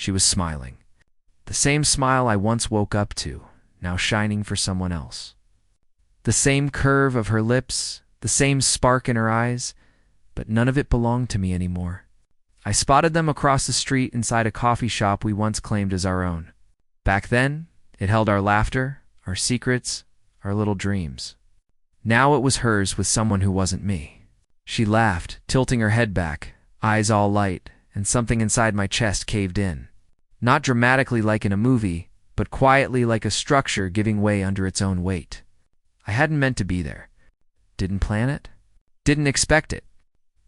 She was smiling. The same smile I once woke up to, now shining for someone else. The same curve of her lips, the same spark in her eyes, but none of it belonged to me anymore. I spotted them across the street inside a coffee shop we once claimed as our own. Back then, it held our laughter, our secrets, our little dreams. Now it was hers with someone who wasn't me. She laughed, tilting her head back, eyes all light, and something inside my chest caved in. Not dramatically like in a movie, but quietly like a structure giving way under its own weight. I hadn't meant to be there. Didn't plan it. Didn't expect it.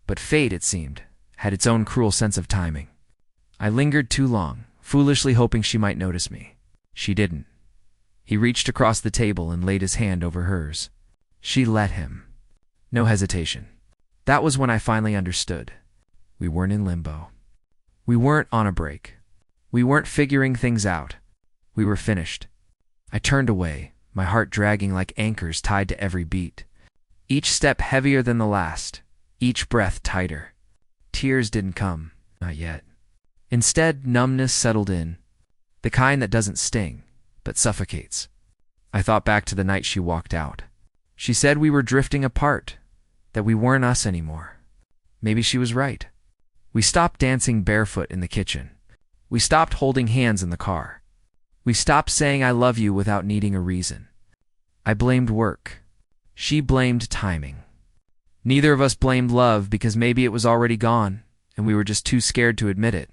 But fate, it seemed, had its own cruel sense of timing. I lingered too long, foolishly hoping she might notice me. She didn't. He reached across the table and laid his hand over hers. She let him. No hesitation. That was when I finally understood. We weren't in limbo. We weren't on a break. We weren't figuring things out. We were finished. I turned away, my heart dragging like anchors tied to every beat. Each step heavier than the last, each breath tighter. Tears didn't come, not yet. Instead, numbness settled in, the kind that doesn't sting, but suffocates. I thought back to the night she walked out. She said we were drifting apart, that we weren't us anymore. Maybe she was right. We stopped dancing barefoot in the kitchen. We stopped holding hands in the car. We stopped saying I love you without needing a reason. I blamed work. She blamed timing. Neither of us blamed love because maybe it was already gone, and we were just too scared to admit it.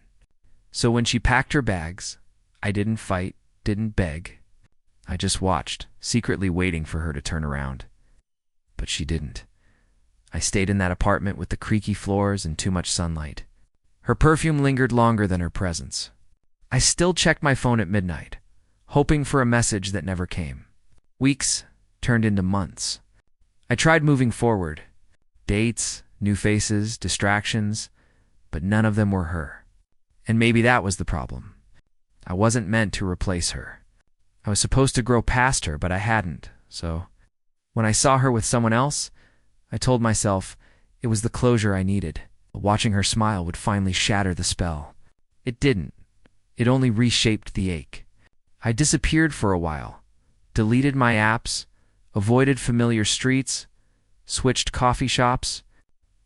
So when she packed her bags, I didn't fight, didn't beg. I just watched, secretly waiting for her to turn around. But she didn't. I stayed in that apartment with the creaky floors and too much sunlight. Her perfume lingered longer than her presence. I still checked my phone at midnight, hoping for a message that never came. Weeks turned into months. I tried moving forward. Dates, new faces, distractions, but none of them were her. And maybe that was the problem. I wasn't meant to replace her. I was supposed to grow past her, but I hadn't, so when I saw her with someone else, I told myself it was the closure I needed. Watching her smile would finally shatter the spell. It didn't. It only reshaped the ache. I disappeared for a while, deleted my apps, avoided familiar streets, switched coffee shops.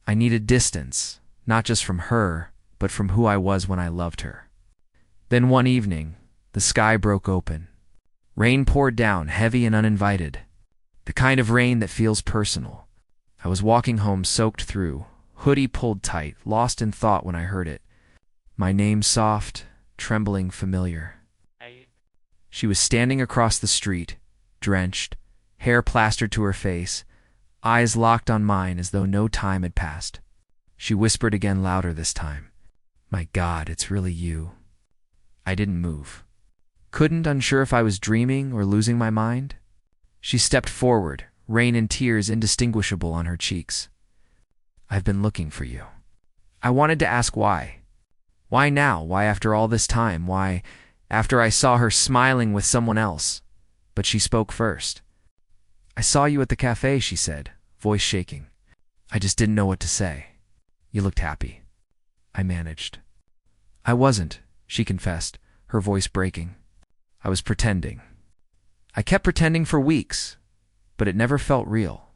I needed distance, not just from her, but from who I was when I loved her. Then one evening, the sky broke open. Rain poured down, heavy and uninvited. The kind of rain that feels personal. I was walking home soaked through, hoodie pulled tight, lost in thought when I heard it. My name soft, trembling familiar. She was standing across the street, drenched, hair plastered to her face, eyes locked on mine as though no time had passed. She whispered again louder this time. My God, it's really you. I didn't move. Couldn't, unsure if I was dreaming or losing my mind. She stepped forward, rain and tears indistinguishable on her cheeks. I've been looking for you. I wanted to ask why. Why now? Why after all this time? Why after I saw her smiling with someone else? But she spoke first. I saw you at the cafe, she said, voice shaking. I just didn't know what to say. You looked happy. I managed. I wasn't, she confessed, her voice breaking. I was pretending. I kept pretending for weeks, but it never felt real.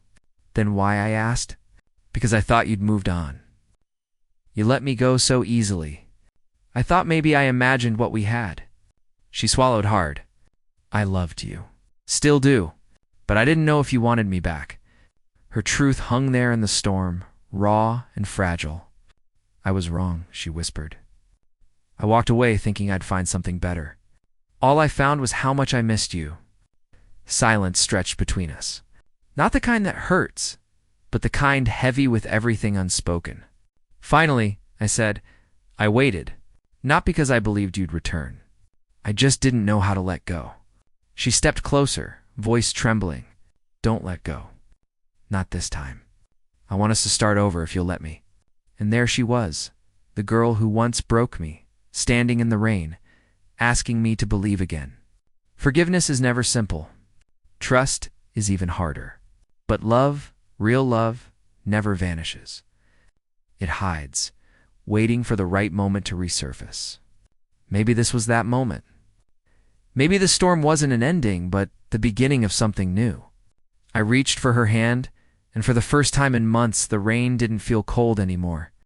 Then why, I asked? Because I thought you'd moved on. You let me go so easily. I thought maybe I imagined what we had. She swallowed hard. I loved you. Still do. But I didn't know if you wanted me back. Her truth hung there in the storm, raw and fragile. I was wrong, she whispered. I walked away thinking I'd find something better. All I found was how much I missed you. Silence stretched between us. Not the kind that hurts, but the kind heavy with everything unspoken. Finally, I said, I waited, not because I believed you'd return. I just didn't know how to let go. She stepped closer, voice trembling. Don't let go. Not this time. I want us to start over if you'll let me. And there she was, the girl who once broke me, standing in the rain, asking me to believe again. Forgiveness is never simple. Trust is even harder. But love, real love, never vanishes. It hides, waiting for the right moment to resurface. Maybe this was that moment. Maybe the storm wasn't an ending, but the beginning of something new. I reached for her hand, and for the first time in months, the rain didn't feel cold anymore.